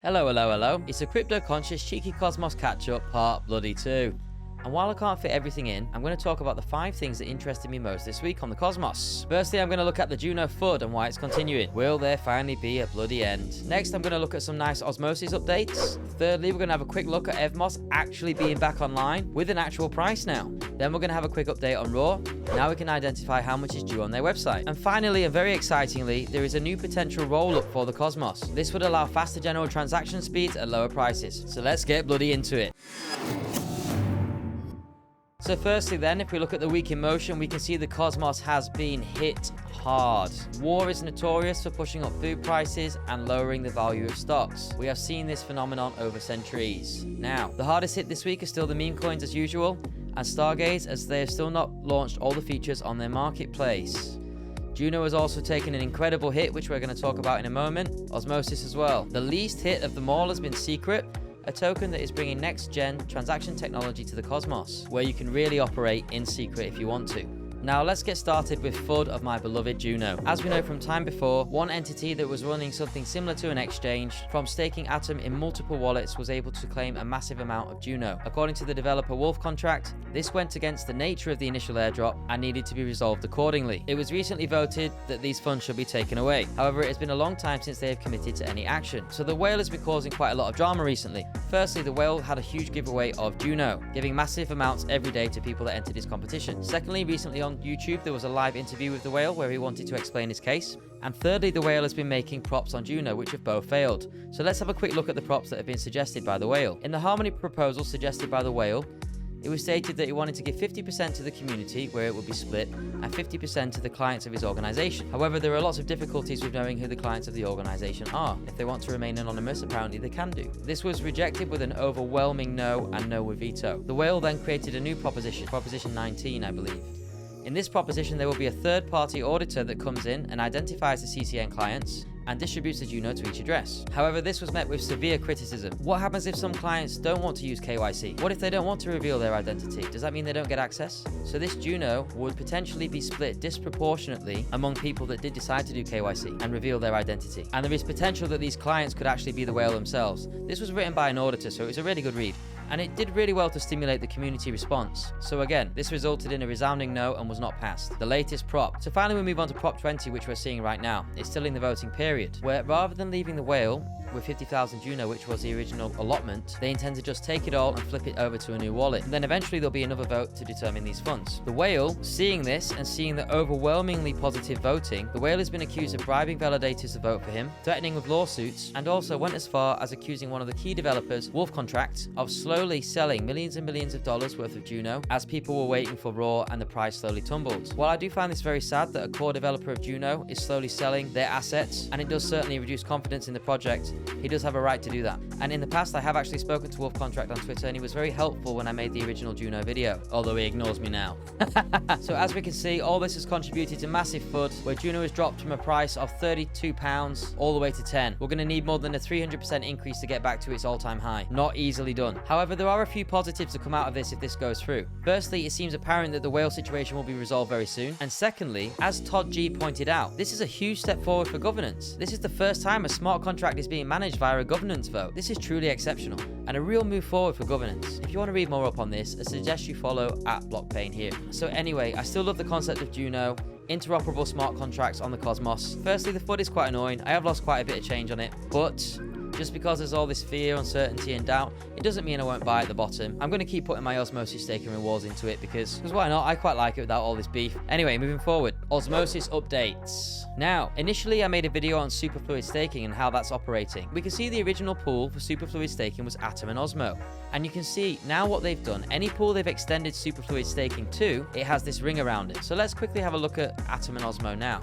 Hello, hello, hello. It's a Cryptoconsh cheeky Cosmos catch-up part bloody 2. And while I can't fit everything in, I'm going to talk about the 5 things that interested me most this week on the Cosmos. Firstly, I'm going to look at the Juno FUD and why it's continuing. Will there finally be a bloody end? Next, I'm going to look at some nice Osmosis updates. Thirdly, we're going to have a quick look at Evmos actually being back online with an actual price now. Then we're going to have a quick update on Raw. Now we can identify how much is due on their website. And finally, and very excitingly, there is a new potential roll-up for the Cosmos. This would allow faster general transaction speeds at lower prices. So let's get bloody into it. So firstly then, if we look at the week in motion, we can see the Cosmos has been hit hard. War is notorious for pushing up food prices and lowering the value of stocks. We have seen this phenomenon over centuries. Now, the hardest hit this week are still the meme coins as usual, and Stargaze, as they have still not launched all the features on their marketplace. Juno has also taken an incredible hit, which we're going to talk about in a moment. Osmosis as well. The least hit of them all has been Secret, a token that is bringing next-gen transaction technology to the Cosmos, where you can really operate in secret if you want to. Now let's get started with FUD of my beloved Juno. As we know from time before, one entity that was running something similar to an exchange from staking Atom in multiple wallets was able to claim a massive amount of Juno. According to the developer Wolf contract, this went against the nature of the initial airdrop and needed to be resolved accordingly. It was recently voted that these funds should be taken away. However, it has been a long time since they have committed to any action. So the whale has been causing quite a lot of drama recently. Firstly, the whale had a huge giveaway of Juno, giving massive amounts every day to people that entered his competition. Secondly, recently on YouTube, there was a live interview with the whale where he wanted to explain his case. And thirdly, the whale has been making props on Juno, which have both failed. So let's have a quick look at the props that have been suggested by the whale. In the Harmony proposal suggested by the whale, it was stated that he wanted to give 50% to the community, where it would be split, and 50% to the clients of his organization. However, there are lots of difficulties with knowing who the clients of the organization are. If they want to remain anonymous, apparently they can do. This was rejected with an overwhelming no and no with veto. The whale then created a new proposition, Proposition 19, I believe. In this proposition, there will be a third-party auditor that comes in and identifies the CCN clients and distributes the Juno to each address. However, this was met with severe criticism. What happens if some clients don't want to use KYC? What if they don't want to reveal their identity? Does that mean they don't get access? So this Juno would potentially be split disproportionately among people that did decide to do KYC and reveal their identity. And there is potential that these clients could actually be the whale themselves. This was written by an auditor, so it was a really good read. And it did really well to stimulate the community response. So again, this resulted in a resounding no and was not passed. The latest prop. So finally we move on to Prop 20, which we're seeing right now. It's still in the voting period, where rather than leaving the whale with 50,000 Juno, which was the original allotment, they intend to just take it all and flip it over to a new wallet. And then eventually there'll be another vote to determine these funds. The whale, seeing this and seeing the overwhelmingly positive voting, the whale has been accused of bribing validators to vote for him, threatening with lawsuits, and also went as far as accusing one of the key developers, Wolf Contract, of slowly selling millions and millions of dollars worth of Juno as people were waiting for Raw and the price slowly tumbled. While I do find this very sad that a core developer of Juno is slowly selling their assets, and it does certainly reduce confidence in the project, he does have a right to do that. And in the past, I have actually spoken to Wolf Contract on Twitter, and he was very helpful when I made the original Juno video, although he ignores me now. So as we can see, all this has contributed to massive FUD, where Juno has dropped from a price of £32 all the way to 10. We're going to need more than a 300% increase to get back to its all-time high. Not easily done. However, there are a few positives to come out of this if this goes through. Firstly, it seems apparent that the whale situation will be resolved very soon. And secondly, as Todd G pointed out, this is a huge step forward for governance. This is the first time a smart contract is being managed via a governance vote. This is truly exceptional and a real move forward for governance. If you want to read more up on this, I suggest you follow @blockpain here. So anyway, I still love the concept of Juno, interoperable smart contracts on the Cosmos. Firstly, the FUD is quite annoying. I have lost quite a bit of change on it, but just because there's all this fear, uncertainty, and doubt, it doesn't mean I won't buy at the bottom. I'm going to keep putting my Osmosis staking rewards into it because why not? I quite like it without all this beef. Anyway, moving forward, Osmosis updates. Now, initially I made a video on superfluid staking and how that's operating. We can see the original pool for superfluid staking was Atom and Osmo. And you can see now what they've done. Any pool they've extended superfluid staking to, it has this ring around it. So let's quickly have a look at Atom and Osmo now.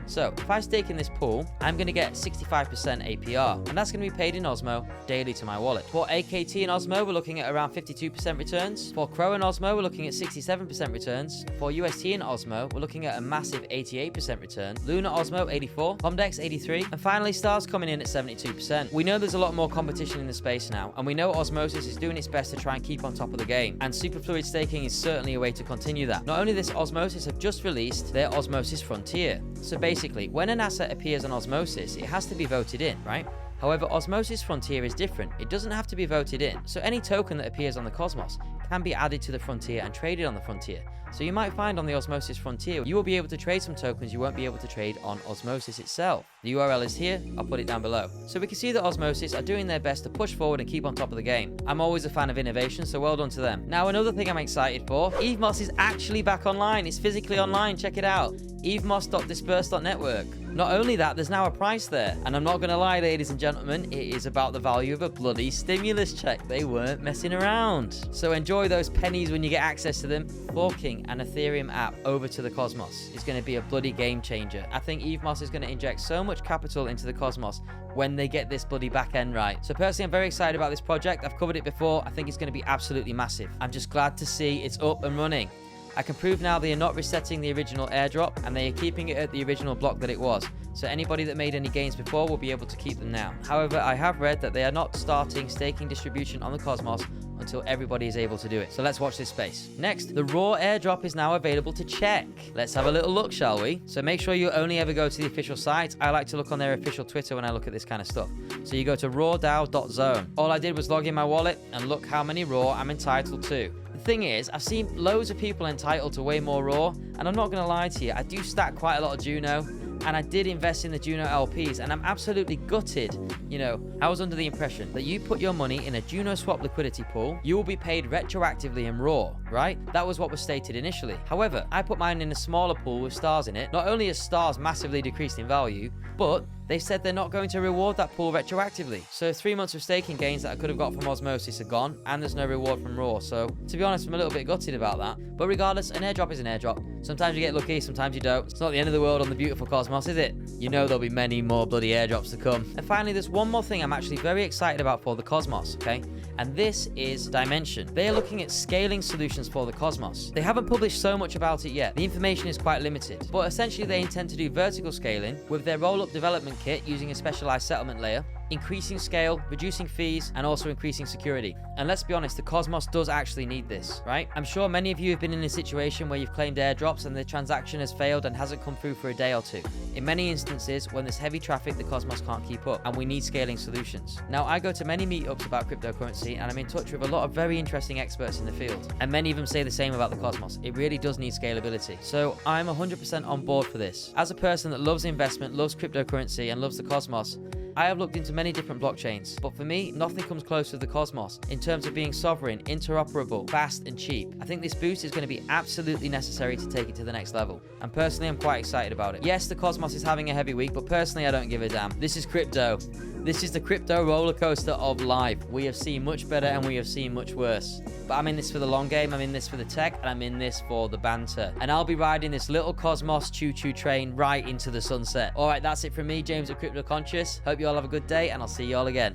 So if I stake in this pool, I'm going to get 65% APR, and that's going to be paid in Osmo daily to my wallet. For AKT and Osmo, we're looking at around 52% returns. For Crow and Osmo, we're looking at 67% returns. For UST and Osmo, we're looking at a massive 88% return. Luna Osmo, 84. Comdex, 83. And finally, Stars coming in at 72%. We know there's a lot more competition in the space now, and we know Osmosis is doing its best to try and keep on top of the game. And superfluid staking is certainly a way to continue that. Not only this, Osmosis have just released their Osmosis Frontier. So basically, when an asset appears on Osmosis, it has to be voted in, right? However, Osmosis Frontier is different. It doesn't have to be voted in, so any token that appears on the Cosmos can be added to the Frontier and traded on the Frontier. So you might find on the Osmosis Frontier, you will be able to trade some tokens you won't be able to trade on Osmosis itself. The URL is here, I'll put it down below. So we can see that Osmosis are doing their best to push forward and keep on top of the game. I'm always a fan of innovation, so well done to them. Now another thing I'm excited for, Evmos is actually back online. It's physically online, check it out. Evmos.disperse.network. Not only that, there's now a price there. And I'm not going to lie, ladies and gentlemen, it is about the value of a bloody stimulus check. They weren't messing around. So enjoy those pennies when you get access to them. Forking an Ethereum app over to the Cosmos is going to be a bloody game changer. I think Evmos is going to inject so much capital into the Cosmos when they get this bloody back end right. So personally, I'm very excited about this project. I've covered it before. I think it's going to be absolutely massive. I'm just glad to see it's up and running. I can prove now they are not resetting the original airdrop and they are keeping it at the original block that it was. So anybody that made any gains before will be able to keep them now. However, I have read that they are not starting staking distribution on the Cosmos until everybody is able to do it. So let's watch this space. Next, the raw airdrop is now available to check. Let's have a little look, shall we? So make sure you only ever go to the official site. I like to look on their official Twitter when I look at this kind of stuff. So you go to rawdao.zone. All I did was log in my wallet and look how many raw I'm entitled to. The thing is, I've seen loads of people entitled to way more raw, and I'm not going to lie to you, I do stack quite a lot of Juno, and I did invest in the Juno LPs, and I'm absolutely gutted. You know, I was under the impression that you put your money in a Juno swap liquidity pool, you will be paid retroactively in raw, right? That was what was stated initially. However, I put mine in a smaller pool with stars in it. Not only has stars massively decreased in value, but they said they're not going to reward that pool retroactively. So 3 months of staking gains that I could have got from Osmosis are gone, and there's no reward from raw. So to be honest, I'm a little bit gutted about that. But regardless, an airdrop is an airdrop. Sometimes you get lucky, sometimes you don't. It's not the end of the world on the beautiful Cosmos, is it? You know there'll be many more bloody airdrops to come. And finally, there's one more thing I'm actually very excited about for the Cosmos, okay? And this is Dimension. They are looking at scaling solutions for the Cosmos. They haven't published so much about it yet. The information is quite limited. But essentially, they intend to do vertical scaling with their rollup development kit using a specialized settlement layer, increasing scale, reducing fees, and also increasing security. And let's be honest, the Cosmos does actually need this, right? I'm sure many of you have been in a situation where you've claimed airdrops and the transaction has failed and hasn't come through for a day or two. In many instances, when there's heavy traffic, the Cosmos can't keep up, and we need scaling solutions. Now, I go to many meetups about cryptocurrency, and I'm in touch with a lot of very interesting experts in the field, and many of them say the same about the Cosmos. It really does need scalability. So I'm 100% on board for this. As a person that loves investment, loves cryptocurrency, and loves the Cosmos, I have looked into many different blockchains, but for me, nothing comes close to the Cosmos in terms of being sovereign, interoperable, fast, and cheap. I think this boost is going to be absolutely necessary to take it to the next level, and personally, I'm quite excited about it. Yes, the Cosmos is having a heavy week, but personally, I don't give a damn. This is crypto. This is the crypto roller coaster of life. We have seen much better and we have seen much worse. But I'm in this for the long game, I'm in this for the tech, and I'm in this for the banter. And I'll be riding this little Cosmos choo-choo train right into the sunset. Alright, that's it from me, James at Cryptoconsh. Hope you all have a good day, and I'll see you all again.